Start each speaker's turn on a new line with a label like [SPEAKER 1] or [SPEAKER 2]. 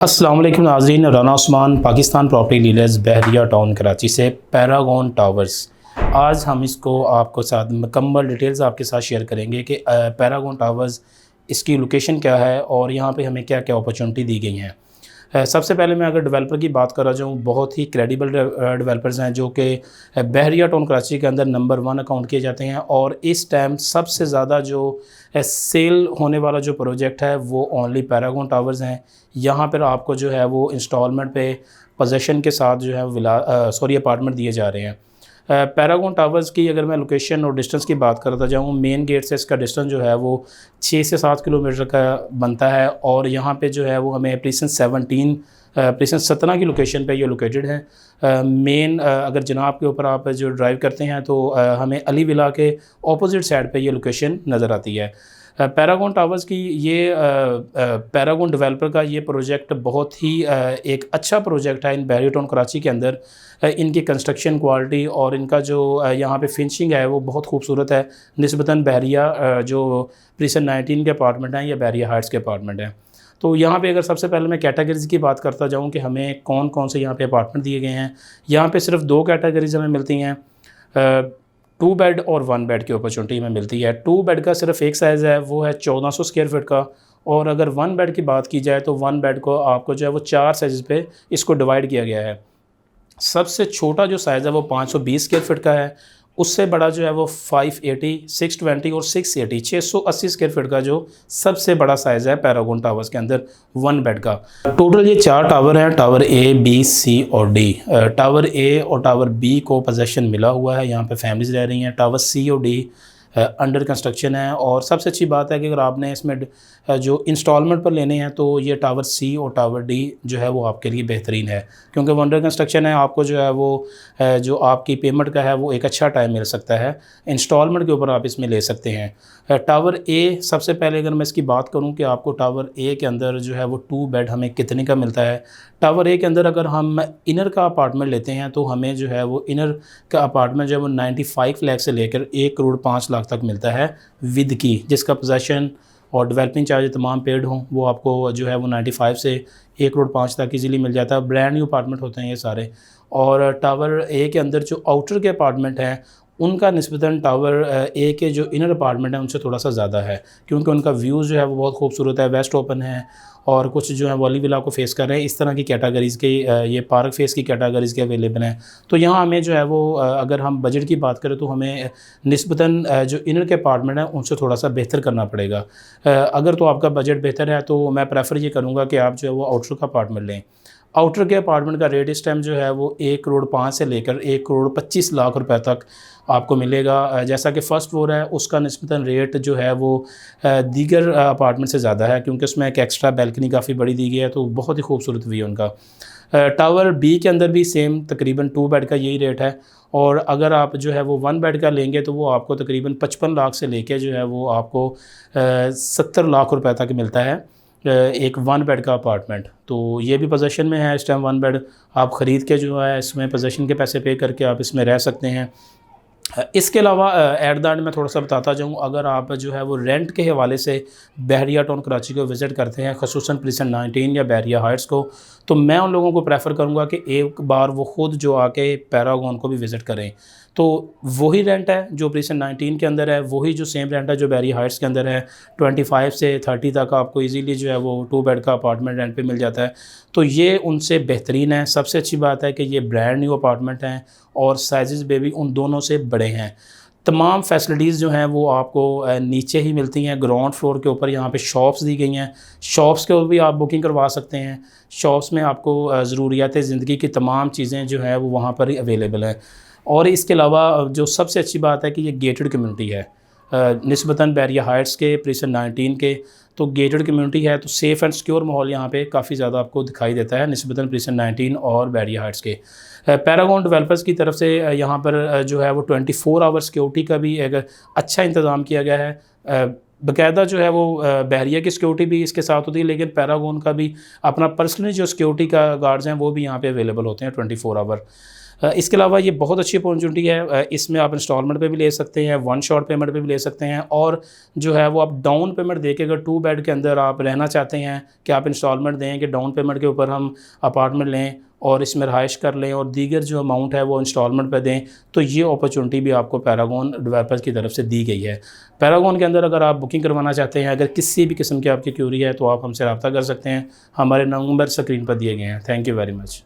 [SPEAKER 1] अस्सलाम वालेकुम नाज़रीन, राना उस्मान पाकिस्तान प्रॉपर्टी डीलर्स बहरिया टाउन कराची से पैरागॉन टावर्स। आज हम इसको आपको साथ मुकम्मल डिटेल्स आपके साथ शेयर करेंगे कि पैरागॉन टावर्स इसकी लोकेशन क्या है और यहाँ पे हमें क्या क्या अपॉर्चुनिटी दी गई हैं। सबसे पहले मैं अगर डेवलपर की बात कर रहा जाऊँ, बहुत ही क्रेडिबल डेवलपर्स हैं जो कि बहरिया टाउन कराची के अंदर नंबर 1 अकाउंट किए जाते हैं। और इस टाइम सबसे ज़्यादा जो सेल होने वाला जो प्रोजेक्ट है वो ओनली पैरागॉन टावर्स हैं। यहाँ पर आपको जो है वो इंस्टॉलमेंट पे पोजेसन के साथ जो है विला अपार्टमेंट दिए जा रहे हैं। पैरागॉन टावर्स की अगर मैं लोकेशन और डिस्टेंस की बात करता जाऊँ, मेन गेट से इसका डिस्टेंस जो है वो 6 से 7 किलोमीटर का बनता है। और यहाँ पे जो है वो हमें प्रीसेंस 17 की लोकेशन पे ये लोकेटेड है। मेन अगर जनाब के ऊपर आप जो ड्राइव करते हैं तो हमें अली विला के ऑपोजिट साइड पे ये लोकेशन नज़र आती है। पैरागॉन टावर्स की ये पैरागॉन डेवलपर का ये प्रोजेक्ट बहुत ही एक अच्छा प्रोजेक्ट है इन बहरिया टाउन कराची के अंदर। इनकी कंस्ट्रक्शन क्वालिटी और इनका जो यहाँ पे फिनिशिंग है वो बहुत खूबसूरत है निस्बतन बहरिया जो प्रीसन 19 के अपार्टमेंट हैं या बहरिया हाइट्स के अपार्टमेंट हैं। तो यहाँ पे अगर सबसे पहले मैं कैटेगरीज़ की बात करता जाऊँ कि हमें कौन कौन से यहाँ पे अपार्टमेंट दिए गए हैं। यहाँ पे सिर्फ 2 कैटेगरीज हमें मिलती हैं, 2 बेड और 1 बेड की अपॉर्चुनिटी में मिलती है। 2 बेड का सिर्फ एक साइज़ है, वो है 1400 स्क्वायर फीट का। और अगर 1 बेड की बात की जाए तो 1 बेड को आपको जो है वो 4 साइज़ पे इसको डिवाइड किया गया है। सबसे छोटा जो साइज़ है वो 520 स्क्वायर फीट का है, उससे बड़ा जो है वो 580, 620 और 680 680 स्क्वायर फीट का जो सबसे बड़ा साइज़ है पैरागॉन टावर्स के अंदर 1 बेड का। टोटल ये 4 टावर हैं, टावर ए, बी, सी और डी। टावर ए और टावर बी को पोजेसन मिला हुआ है, यहाँ पे फैमिलीज़ रह रही हैं। टावर सी और डी अंडर कंस्ट्रक्शन है। और सबसे अच्छी बात है कि अगर आपने इसमें जो इंस्टॉलमेंट पर लेने हैं तो ये टावर सी और टावर डी जो है वो आपके लिए बेहतरीन है, क्योंकि वो अंडर कंस्ट्रक्शन है। आपको जो है वो जो आपकी पेमेंट का है वो एक अच्छा टाइम मिल सकता है, इंस्टॉलमेंट के ऊपर आप इसमें ले सकते हैं। टावर ए, सबसे पहले अगर मैं इसकी बात करूं कि आपको टावर ए के अंदर जो है वो 2 बेड हमें कितने का मिलता है। टावर ए के अंदर अगर हम इनर का अपार्टमेंट लेते हैं तो हमें जो है वो इनर का अपार्टमेंट जो है वो 95 लाख से लेकर 1 करोड़ 5 लाख तक मिलता है विद की, जिसका पोजेसन और डेवलपिंग चार्ज तमाम पेड हों। वो आपको जो है वो 95 से 1 करोड़ 5 तक इजीली मिल जाता है। ब्रांड न्यू अपार्टमेंट होते हैं ये सारे। और टावर ए के अंदर जो आउटर के अपार्टमेंट हैं उनका निस्बतन टावर ए के जो इनर अपार्टमेंट है उनसे थोड़ा सा ज़्यादा है, क्योंकि उनका व्यू जो है वो बहुत खूबसूरत है, वेस्ट ओपन है और कुछ जो है वो अली विला को फेस कर रहे हैं। इस तरह की कैटेगरीज़ के ये पार्क फेस की कैटेगरीज़ के अवेलेबल हैं। तो यहाँ हमें जो है वो अगर हम बजट की बात करें तो हमें निस्बतन जो इनर के अपार्टमेंट हैं उनसे थोड़ा सा बेहतर करना पड़ेगा। अगर तो आपका बजट बेहतर है तो मैं प्रेफर ये करूँगा कि आप जो है वो आउटर का अपार्टमेंट लें। आउटर के अपार्टमेंट का रेट इस टाइम जो है वो 1 करोड़ 5 से लेकर 1 करोड़ 25 लाख रुपए तक आपको मिलेगा। जैसा कि फ़र्स्ट फ्लोर है उसका निस्बतन रेट जो है वो दीगर अपार्टमेंट से ज़्यादा है, क्योंकि उसमें एक एक्स्ट्रा बैल्कनी काफ़ी बड़ी दी गई है, तो बहुत ही खूबसूरत व्यू उनका। टावर बी के अंदर भी सेम तकरीबन 2 बेड का यही रेट है। और अगर आप जो है वो 1 बेड का लेंगे तो वो आपको तकरीबन 55 लाख से लेके जो है वो आपको 70 लाख रुपए तक मिलता है एक 1 बेड का अपार्टमेंट। तो ये भी पोजेसन में है इस टाइम 1 बेड। आप ख़रीद के जो है इसमें पोजेसन के पैसे पे करके आप इसमें रह सकते हैं। इसके अलावा एट द एंड मैं थोड़ा सा बताता जाऊँ, अगर आप जो है वो रेंट के हवाले से बहरिया टाउन कराची को विज़िट करते हैं, ख़ुसूसन प्रीसन 19 या बहरिया हाइट्स को, तो मैं उन लोगों को प्रेफर करूँगा कि एक बार वो ख़ुद जो आके पैरागॉन को भी विज़िट करें। तो वही रेंट है जो प्रीसन 19 के अंदर है, वही जो सेम रेंट है जो बहरिया हाइट्स के अंदर है। 25 से 30 तक आपको इजीली जो है वो 2 बेड का अपार्टमेंट रेंट पे मिल जाता है। तो ये उनसे बेहतरीन है। सबसे अच्छी बात है कि ये ब्रांड न्यू अपार्टमेंट हैं और साइज़ में भी उन दोनों से बड़े हैं। तमाम फैसिलिटीज़ जो हैं वो आपको नीचे ही मिलती हैं। ग्राउंड फ्लोर के ऊपर यहाँ पे शॉप्स दी गई हैं, शॉप्स के ऊपर भी आप बुकिंग करवा सकते हैं। शॉप्स में आपको ज़रूरियात ज़िंदगी की तमाम चीज़ें जो है वो वहाँ पर ही अवेलेबल हैं। और इसके अलावा जो सबसे अच्छी बात है कि ये गेटेड कम्युनिटी है निस्बतन बहरिया हाइट्स के प्रीसन 19 के। तो गेटेड कम्युनिटी है तो सेफ़ एंड सिक्योर माहौल यहाँ पे काफ़ी ज़्यादा आपको दिखाई देता है निस्बतन प्रीसन 19 और बहरिया हाइट्स के। पैरागॉन डेवलपर्स की तरफ से यहाँ पर जो है वो 24 आवर सिक्योरिटी का भी एक अच्छा इंतज़ाम किया गया है। बाकायदा जो है वो बहरिया की सिक्योरिटी भी इसके साथ होती है, लेकिन पैरागॉन का भी अपना पर्सनली जो सिक्योरिटी का गार्ड्स हैं वो भी यहाँ पे अवेलेबल होते हैं 24 आवर। इसके अलावा ये बहुत अच्छी अपॉर्चुनिटी है। इसमें आप इंस्टॉलमेंट पे भी ले सकते हैं, वन शॉट पेमेंट पे भी ले सकते हैं, और जो है वो आप डाउन पेमेंट दे के, अगर 2 बेड के अंदर आप रहना चाहते हैं कि आप इंस्टॉलमेंट दें कि डाउन पेमेंट के ऊपर हम अपार्टमेंट लें और इसमें रहाइश कर लें और दीगर जो अमाउंट है वो इंस्टॉलमेंट पे दें, तो ये अपॉर्चुनिटी भी आपको पैरागॉन डेवलपर्स की तरफ से दी गई है। पैरागॉन के अंदर अगर आप बुकिंग करवाना चाहते हैं, अगर किसी भी किस्म की आपकी क्यूरी है, तो आप हमसे रब्ता कर सकते हैं। हमारे नंबर स्क्रीन पर दिए गए हैं। Thank you very much.